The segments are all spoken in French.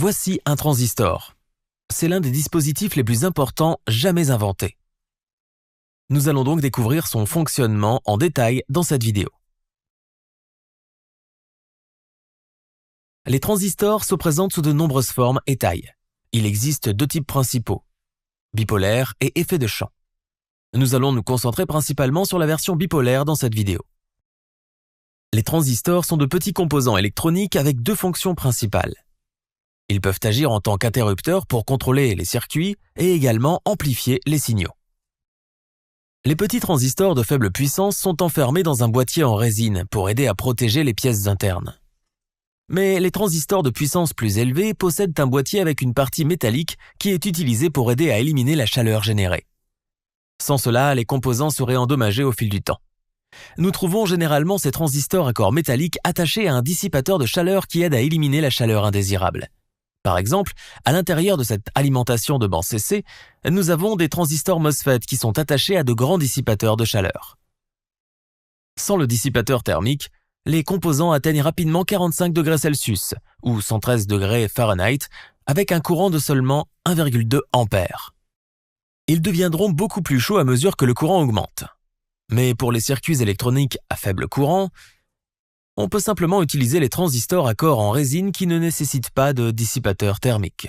Voici un transistor. C'est l'un des dispositifs les plus importants jamais inventés. Nous allons donc découvrir son fonctionnement en détail dans cette vidéo. Les transistors se présentent sous de nombreuses formes et tailles. Il existe deux types principaux, bipolaire et effet de champ. Nous allons nous concentrer principalement sur la version bipolaire dans cette vidéo. Les transistors sont de petits composants électroniques avec deux fonctions principales. Ils peuvent agir en tant qu'interrupteurs pour contrôler les circuits et également amplifier les signaux. Les petits transistors de faible puissance sont enfermés dans un boîtier en résine pour aider à protéger les pièces internes. Mais les transistors de puissance plus élevée possèdent un boîtier avec une partie métallique qui est utilisée pour aider à éliminer la chaleur générée. Sans cela, les composants seraient endommagés au fil du temps. Nous trouvons généralement ces transistors à corps métallique attachés à un dissipateur de chaleur qui aide à éliminer la chaleur indésirable. Par exemple, à l'intérieur de cette alimentation de banc CC, nous avons des transistors MOSFET qui sont attachés à de grands dissipateurs de chaleur. Sans le dissipateur thermique, les composants atteignent rapidement 45 degrés Celsius ou 113 degrés Fahrenheit avec un courant de seulement 1,2 ampères. Ils deviendront beaucoup plus chauds à mesure que le courant augmente. Mais pour les circuits électroniques à faible courant, on peut simplement utiliser les transistors à corps en résine qui ne nécessitent pas de dissipateur thermique.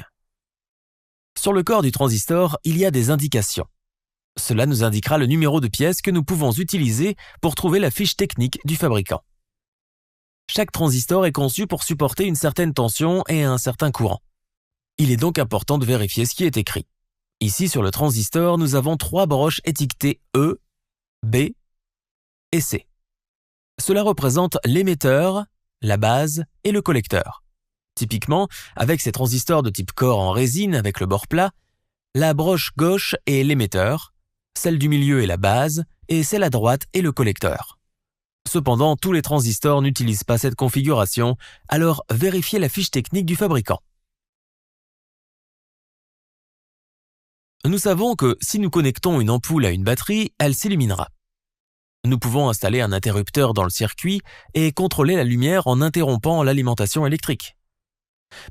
Sur le corps du transistor, il y a des indications. Cela nous indiquera le numéro de pièce que nous pouvons utiliser pour trouver la fiche technique du fabricant. Chaque transistor est conçu pour supporter une certaine tension et un certain courant. Il est donc important de vérifier ce qui est écrit. Ici, sur le transistor, nous avons 3 broches étiquetées E, B et C. Cela représente l'émetteur, la base et le collecteur. Typiquement, avec ces transistors de type corps en résine avec le bord plat, la broche gauche est l'émetteur, celle du milieu est la base et celle à droite est le collecteur. Cependant, tous les transistors n'utilisent pas cette configuration, alors vérifiez la fiche technique du fabricant. Nous savons que si nous connectons une ampoule à une batterie, elle s'illuminera. Nous pouvons installer un interrupteur dans le circuit et contrôler la lumière en interrompant l'alimentation électrique.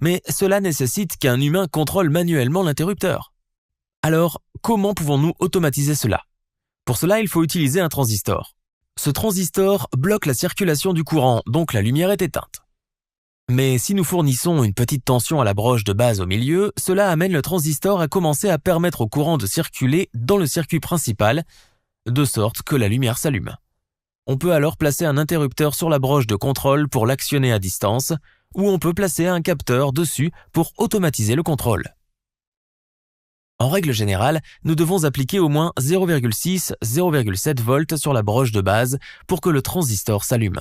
Mais cela nécessite qu'un humain contrôle manuellement l'interrupteur. Alors, comment pouvons-nous automatiser cela? Pour cela, il faut utiliser un transistor. Ce transistor bloque la circulation du courant, donc la lumière est éteinte. Mais si nous fournissons une petite tension à la broche de base au milieu, cela amène le transistor à commencer à permettre au courant de circuler dans le circuit principal, de sorte que la lumière s'allume. On peut alors placer un interrupteur sur la broche de contrôle pour l'actionner à distance, ou on peut placer un capteur dessus pour automatiser le contrôle. En règle générale, nous devons appliquer au moins 0,6-0,7 volts sur la broche de base pour que le transistor s'allume.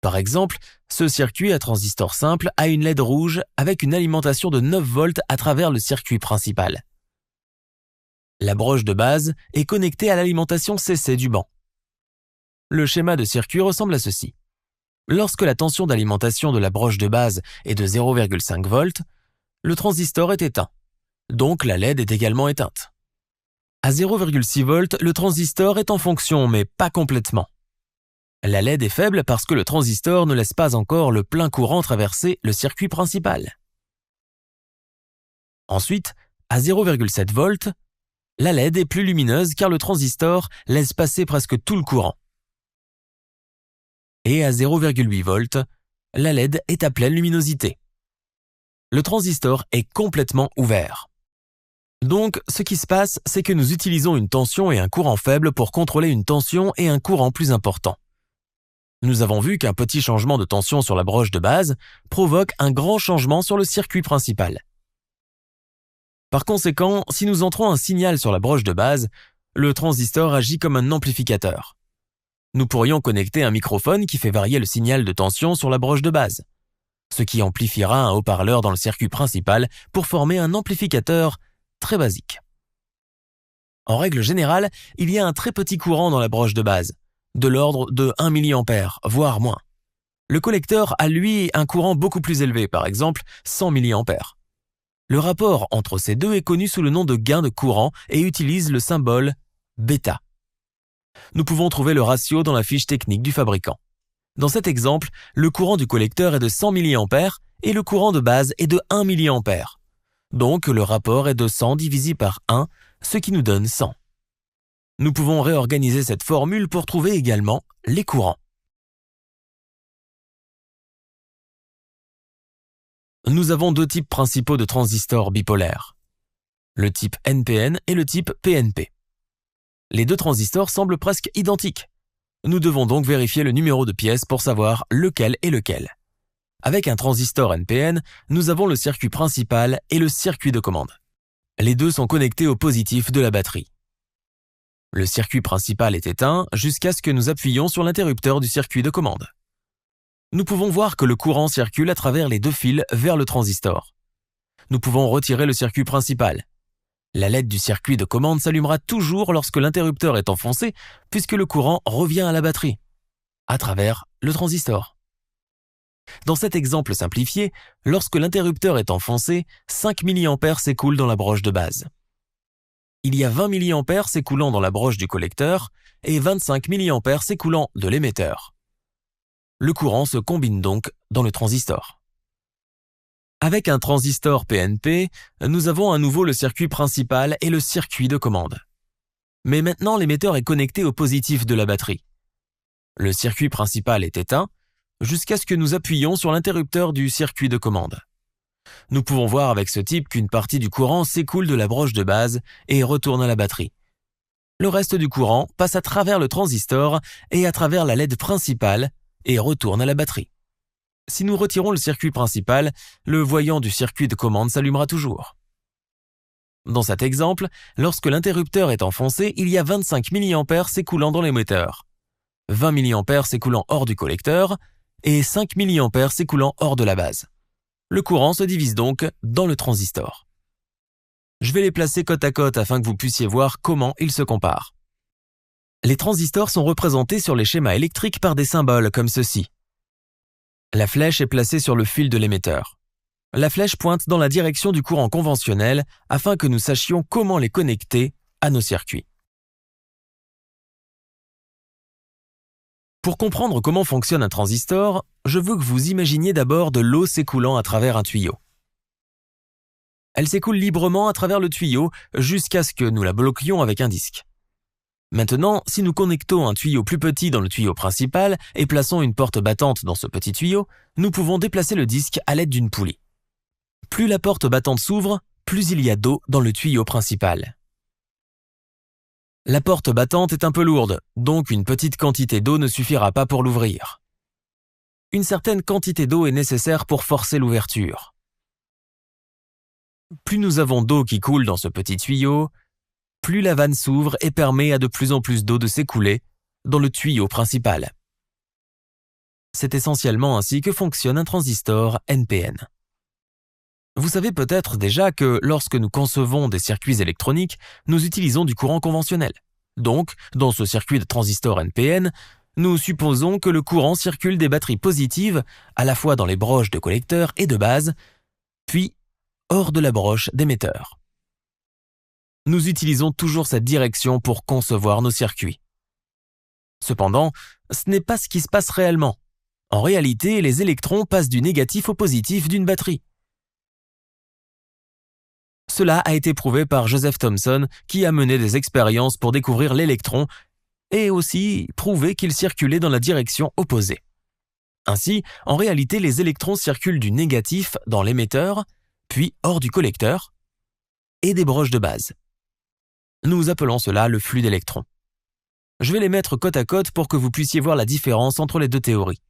Par exemple, ce circuit à transistor simple a une LED rouge avec une alimentation de 9 volts à travers le circuit principal. La broche de base est connectée à l'alimentation CC du banc. Le schéma de circuit ressemble à ceci. Lorsque la tension d'alimentation de la broche de base est de 0,5 volts, le transistor est éteint. Donc la LED est également éteinte. À 0,6 volts, le transistor est en fonction, mais pas complètement. La LED est faible parce que le transistor ne laisse pas encore le plein courant traverser le circuit principal. Ensuite, à 0,7 volts, la LED est plus lumineuse car le transistor laisse passer presque tout le courant. Et à 0,8 volts, la LED est à pleine luminosité. Le transistor est complètement ouvert. Donc, ce qui se passe, c'est que nous utilisons une tension et un courant faible pour contrôler une tension et un courant plus important. Nous avons vu qu'un petit changement de tension sur la broche de base provoque un grand changement sur le circuit principal. Par conséquent, si nous entrons un signal sur la broche de base, le transistor agit comme un amplificateur. Nous pourrions connecter un microphone qui fait varier le signal de tension sur la broche de base, ce qui amplifiera un haut-parleur dans le circuit principal pour former un amplificateur très basique. En règle générale, il y a un très petit courant dans la broche de base, de l'ordre de 1 mA, voire moins. Le collecteur a lui un courant beaucoup plus élevé, par exemple 100 mA. Le rapport entre ces deux est connu sous le nom de gain de courant et utilise le symbole bêta. Nous pouvons trouver le ratio dans la fiche technique du fabricant. Dans cet exemple, le courant du collecteur est de 100 mA et le courant de base est de 1 mA. Donc le rapport est de 100 divisé par 1, ce qui nous donne 100. Nous pouvons réorganiser cette formule pour trouver également les courants. Nous avons deux types principaux de transistors bipolaires, le type NPN et le type PNP. Les deux transistors semblent presque identiques. Nous devons donc vérifier le numéro de pièce pour savoir lequel est lequel. Avec un transistor NPN, nous avons le circuit principal et le circuit de commande. Les deux sont connectés au positif de la batterie. Le circuit principal est éteint jusqu'à ce que nous appuyions sur l'interrupteur du circuit de commande. Nous pouvons voir que le courant circule à travers les deux fils vers le transistor. Nous pouvons retirer le circuit principal. La LED du circuit de commande s'allumera toujours lorsque l'interrupteur est enfoncé puisque le courant revient à la batterie, à travers le transistor. Dans cet exemple simplifié, lorsque l'interrupteur est enfoncé, 5 mA s'écoulent dans la broche de base. Il y a 20 mA s'écoulant dans la broche du collecteur et 25 mA s'écoulant de l'émetteur. Le courant se combine donc dans le transistor. Avec un transistor PNP, nous avons à nouveau le circuit principal et le circuit de commande. Mais maintenant, l'émetteur est connecté au positif de la batterie. Le circuit principal est éteint jusqu'à ce que nous appuyions sur l'interrupteur du circuit de commande. Nous pouvons voir avec ce type qu'une partie du courant s'écoule de la broche de base et retourne à la batterie. Le reste du courant passe à travers le transistor et à travers la LED principale et retourne à la batterie. Si nous retirons le circuit principal, le voyant du circuit de commande s'allumera toujours. Dans cet exemple, lorsque l'interrupteur est enfoncé, il y a 25 mA s'écoulant dans l'émetteur, 20 mA s'écoulant hors du collecteur et 5 mA s'écoulant hors de la base. Le courant se divise donc dans le transistor. Je vais les placer côte à côte afin que vous puissiez voir comment ils se comparent. Les transistors sont représentés sur les schémas électriques par des symboles comme ceci. La flèche est placée sur le fil de l'émetteur. La flèche pointe dans la direction du courant conventionnel afin que nous sachions comment les connecter à nos circuits. Pour comprendre comment fonctionne un transistor, je veux que vous imaginiez d'abord de l'eau s'écoulant à travers un tuyau. Elle s'écoule librement à travers le tuyau jusqu'à ce que nous la bloquions avec un disque. Maintenant, si nous connectons un tuyau plus petit dans le tuyau principal et plaçons une porte battante dans ce petit tuyau, nous pouvons déplacer le disque à l'aide d'une poulie. Plus la porte battante s'ouvre, plus il y a d'eau dans le tuyau principal. La porte battante est un peu lourde, donc une petite quantité d'eau ne suffira pas pour l'ouvrir. Une certaine quantité d'eau est nécessaire pour forcer l'ouverture. Plus nous avons d'eau qui coule dans ce petit tuyau, plus la vanne s'ouvre et permet à de plus en plus d'eau de s'écouler dans le tuyau principal. C'est essentiellement ainsi que fonctionne un transistor NPN. Vous savez peut-être déjà que lorsque nous concevons des circuits électroniques, nous utilisons du courant conventionnel. Donc, dans ce circuit de transistor NPN, nous supposons que le courant circule des batteries positives à la fois dans les broches de collecteur et de base, puis hors de la broche d'émetteur. Nous utilisons toujours cette direction pour concevoir nos circuits. Cependant, ce n'est pas ce qui se passe réellement. En réalité, les électrons passent du négatif au positif d'une batterie. Cela a été prouvé par Joseph Thomson qui a mené des expériences pour découvrir l'électron et aussi prouvé qu'il circulait dans la direction opposée. Ainsi, en réalité, les électrons circulent du négatif dans l'émetteur, puis hors du collecteur et des broches de base. Nous appelons cela le flux d'électrons. Je vais les mettre côte à côte pour que vous puissiez voir la différence entre les deux théories.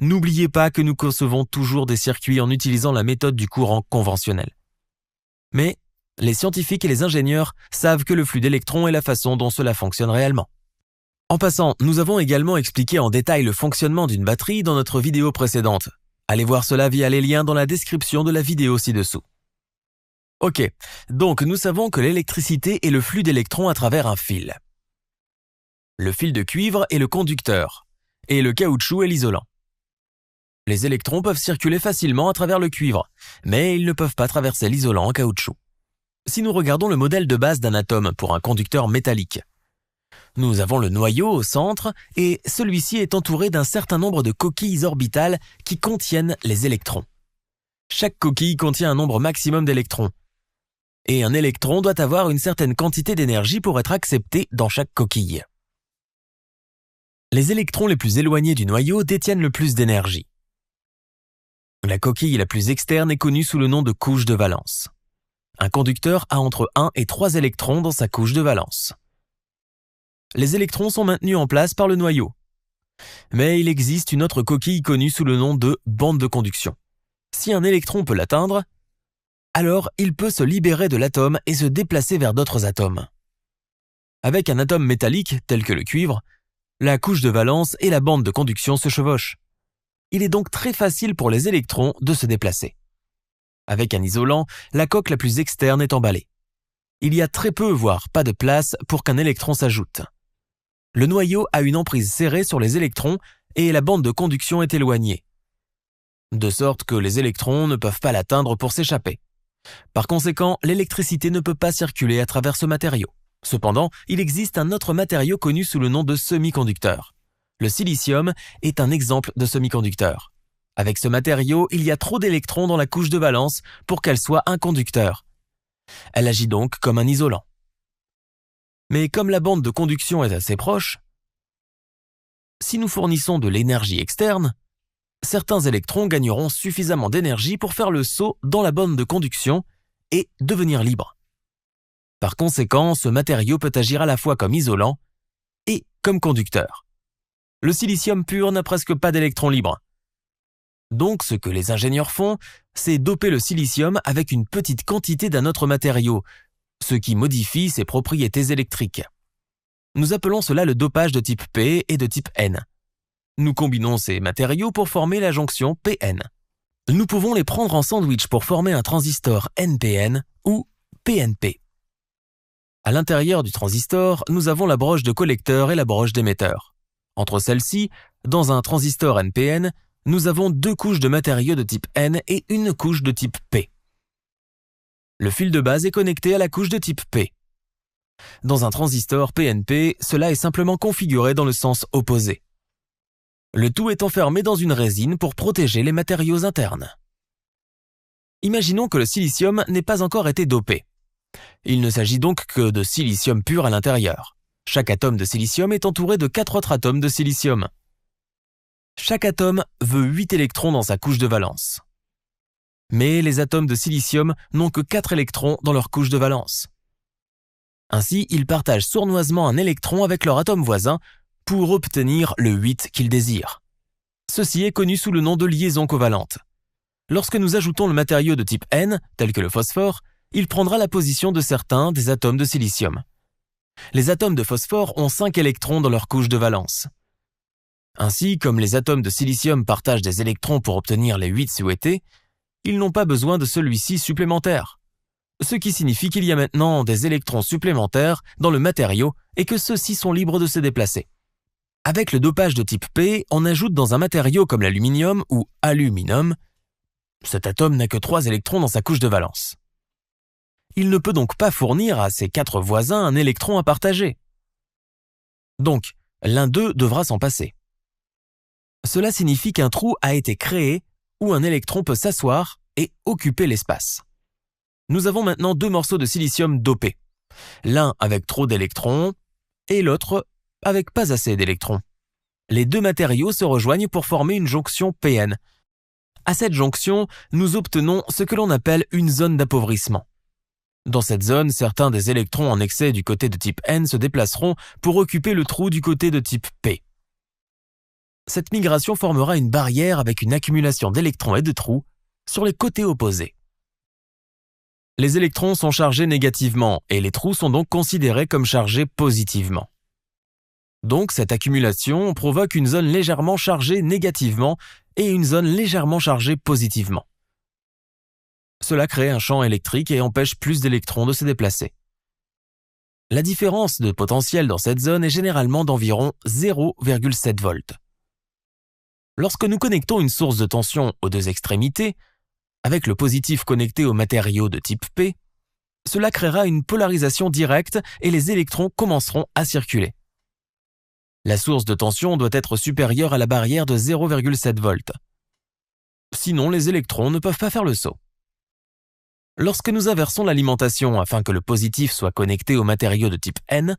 N'oubliez pas que nous concevons toujours des circuits en utilisant la méthode du courant conventionnel. Mais les scientifiques et les ingénieurs savent que le flux d'électrons est la façon dont cela fonctionne réellement. En passant, nous avons également expliqué en détail le fonctionnement d'une batterie dans notre vidéo précédente. Allez voir cela via les liens dans la description de la vidéo ci-dessous. Ok, donc nous savons que l'électricité est le flux d'électrons à travers un fil. Le fil de cuivre est le conducteur, et le caoutchouc est l'isolant. Les électrons peuvent circuler facilement à travers le cuivre, mais ils ne peuvent pas traverser l'isolant en caoutchouc. Si nous regardons le modèle de base d'un atome pour un conducteur métallique, nous avons le noyau au centre et celui-ci est entouré d'un certain nombre de coquilles orbitales qui contiennent les électrons. Chaque coquille contient un nombre maximum d'électrons. Et un électron doit avoir une certaine quantité d'énergie pour être accepté dans chaque coquille. Les électrons les plus éloignés du noyau détiennent le plus d'énergie. La coquille la plus externe est connue sous le nom de couche de valence. Un conducteur a entre 1 et 3 électrons dans sa couche de valence. Les électrons sont maintenus en place par le noyau. Mais il existe une autre coquille connue sous le nom de bande de conduction. Si un électron peut l'atteindre, alors il peut se libérer de l'atome et se déplacer vers d'autres atomes. Avec un atome métallique, tel que le cuivre, la couche de valence et la bande de conduction se chevauchent. Il est donc très facile pour les électrons de se déplacer. Avec un isolant, la coque la plus externe est emballée. Il y a très peu, voire pas de place pour qu'un électron s'ajoute. Le noyau a une emprise serrée sur les électrons et la bande de conduction est éloignée, de sorte que les électrons ne peuvent pas l'atteindre pour s'échapper. Par conséquent, l'électricité ne peut pas circuler à travers ce matériau. Cependant, il existe un autre matériau connu sous le nom de semi-conducteur. Le silicium est un exemple de semi-conducteur. Avec ce matériau, il y a trop d'électrons dans la couche de valence pour qu'elle soit un conducteur. Elle agit donc comme un isolant. Mais comme la bande de conduction est assez proche, si nous fournissons de l'énergie externe, certains électrons gagneront suffisamment d'énergie pour faire le saut dans la bande de conduction et devenir libres. Par conséquent, ce matériau peut agir à la fois comme isolant et comme conducteur. Le silicium pur n'a presque pas d'électrons libres. Donc, ce que les ingénieurs font, c'est doper le silicium avec une petite quantité d'un autre matériau, ce qui modifie ses propriétés électriques. Nous appelons cela le dopage de type P et de type N. Nous combinons ces matériaux pour former la jonction PN. Nous pouvons les prendre en sandwich pour former un transistor NPN ou PNP. À l'intérieur du transistor, nous avons la broche de collecteur et la broche d'émetteur. Entre celles-ci, dans un transistor NPN, nous avons 2 couches de matériaux de type N et une couche de type P. Le fil de base est connecté à la couche de type P. Dans un transistor PNP, cela est simplement configuré dans le sens opposé. Le tout est enfermé dans une résine pour protéger les matériaux internes. Imaginons que le silicium n'ait pas encore été dopé. Il ne s'agit donc que de silicium pur à l'intérieur. Chaque atome de silicium est entouré de 4 autres atomes de silicium. Chaque atome veut 8 électrons dans sa couche de valence. Mais les atomes de silicium n'ont que 4 électrons dans leur couche de valence. Ainsi, ils partagent sournoisement un électron avec leur atome voisin pour obtenir le 8 qu'ils désirent. Ceci est connu sous le nom de liaison covalente. Lorsque nous ajoutons le matériau de type N, tel que le phosphore, il prendra la position de certains des atomes de silicium. Les atomes de phosphore ont 5 électrons dans leur couche de valence. Ainsi, comme les atomes de silicium partagent des électrons pour obtenir les 8 souhaités, ils n'ont pas besoin de celui-ci supplémentaire. Ce qui signifie qu'il y a maintenant des électrons supplémentaires dans le matériau et que ceux-ci sont libres de se déplacer. Avec le dopage de type P, on ajoute dans un matériau comme l'aluminium ou aluminum, cet atome n'a que 3 électrons dans sa couche de valence. Il ne peut donc pas fournir à ses 4 voisins un électron à partager. Donc, l'un d'eux devra s'en passer. Cela signifie qu'un trou a été créé où un électron peut s'asseoir et occuper l'espace. Nous avons maintenant 2 morceaux de silicium dopés, l'un avec trop d'électrons et l'autre avec pas assez d'électrons. Les 2 matériaux se rejoignent pour former une jonction PN. À cette jonction, nous obtenons ce que l'on appelle une zone d'appauvrissement. Dans cette zone, certains des électrons en excès du côté de type N se déplaceront pour occuper le trou du côté de type P. Cette migration formera une barrière avec une accumulation d'électrons et de trous sur les côtés opposés. Les électrons sont chargés négativement et les trous sont donc considérés comme chargés positivement. Donc cette accumulation provoque une zone légèrement chargée négativement et une zone légèrement chargée positivement. Cela crée un champ électrique et empêche plus d'électrons de se déplacer. La différence de potentiel dans cette zone est généralement d'environ 0,7 volts. Lorsque nous connectons une source de tension aux 2 extrémités, avec le positif connecté au matériau de type P, cela créera une polarisation directe et les électrons commenceront à circuler. La source de tension doit être supérieure à la barrière de 0,7 volts. Sinon, les électrons ne peuvent pas faire le saut. Lorsque nous inversons l'alimentation afin que le positif soit connecté au matériau de type N,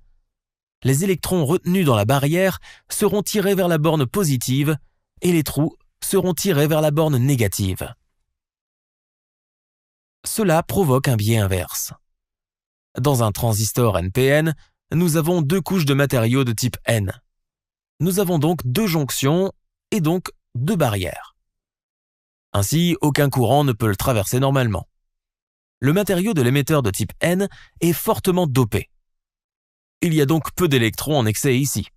les électrons retenus dans la barrière seront tirés vers la borne positive et les trous seront tirés vers la borne négative. Cela provoque un biais inverse. Dans un transistor NPN, nous avons deux couches de matériaux de type N. Nous avons donc deux jonctions et donc deux barrières. Ainsi, aucun courant ne peut le traverser normalement. Le matériau de l'émetteur de type N est fortement dopé. Il y a donc peu d'électrons en excès ici.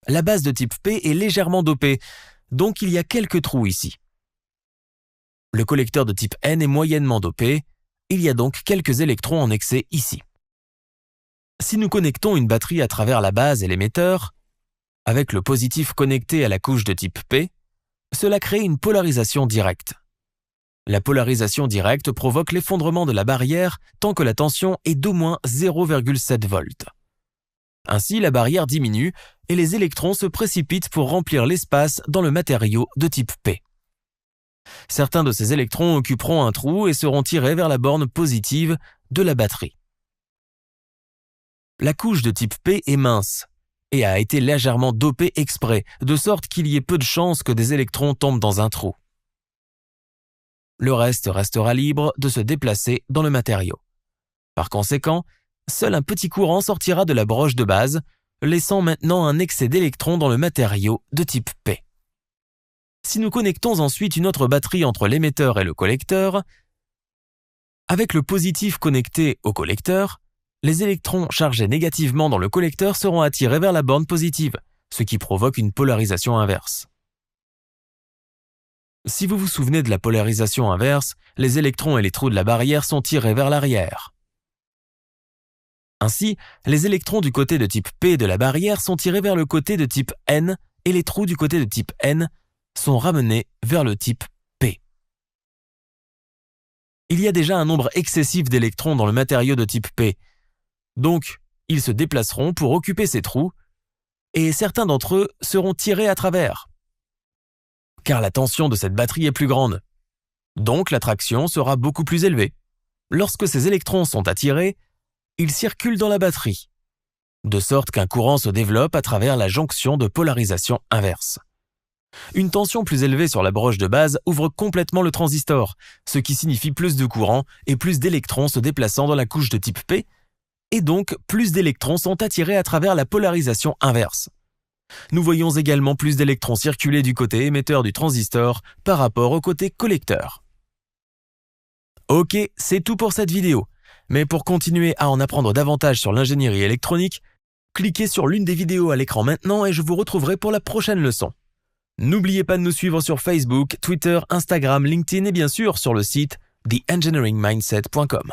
La base de type P est légèrement dopée, donc il y a quelques trous ici. Le collecteur de type N est moyennement dopé, il y a donc quelques électrons en excès ici. Si nous connectons une batterie à travers la base et l'émetteur, avec le positif connecté à la couche de type P, cela crée une polarisation directe. La polarisation directe provoque l'effondrement de la barrière tant que la tension est d'au moins 0,7 volts. Ainsi, la barrière diminue et les électrons se précipitent pour remplir l'espace dans le matériau de type P. Certains de ces électrons occuperont un trou et seront tirés vers la borne positive de la batterie. La couche de type P est mince et a été légèrement dopée exprès, de sorte qu'il y ait peu de chances que des électrons tombent dans un trou. Le reste restera libre de se déplacer dans le matériau. Par conséquent, seul un petit courant sortira de la broche de base, laissant maintenant un excès d'électrons dans le matériau de type P. Si nous connectons ensuite une autre batterie entre l'émetteur et le collecteur, avec le positif connecté au collecteur, les électrons chargés négativement dans le collecteur seront attirés vers la borne positive, ce qui provoque une polarisation inverse. Si vous vous souvenez de la polarisation inverse, les électrons et les trous de la barrière sont tirés vers l'arrière. Ainsi, les électrons du côté de type P de la barrière sont tirés vers le côté de type N et les trous du côté de type N sont ramenés vers le type P. Il y a déjà un nombre excessif d'électrons dans le matériau de type P, donc ils se déplaceront pour occuper ces trous et certains d'entre eux seront tirés à travers, car la tension de cette batterie est plus grande. Donc l'attraction sera beaucoup plus élevée. Lorsque ces électrons sont attirés, ils circulent dans la batterie, de sorte qu'un courant se développe à travers la jonction de polarisation inverse. Une tension plus élevée sur la broche de base ouvre complètement le transistor, ce qui signifie plus de courant et plus d'électrons se déplaçant dans la couche de type P, et donc plus d'électrons sont attirés à travers la polarisation inverse. Nous voyons également plus d'électrons circuler du côté émetteur du transistor par rapport au côté collecteur. Ok, c'est tout pour cette vidéo. Mais pour continuer à en apprendre davantage sur l'ingénierie électronique, cliquez sur l'une des vidéos à l'écran maintenant et je vous retrouverai pour la prochaine leçon. N'oubliez pas de nous suivre sur Facebook, Twitter, Instagram, LinkedIn et bien sûr sur le site theengineeringmindset.com.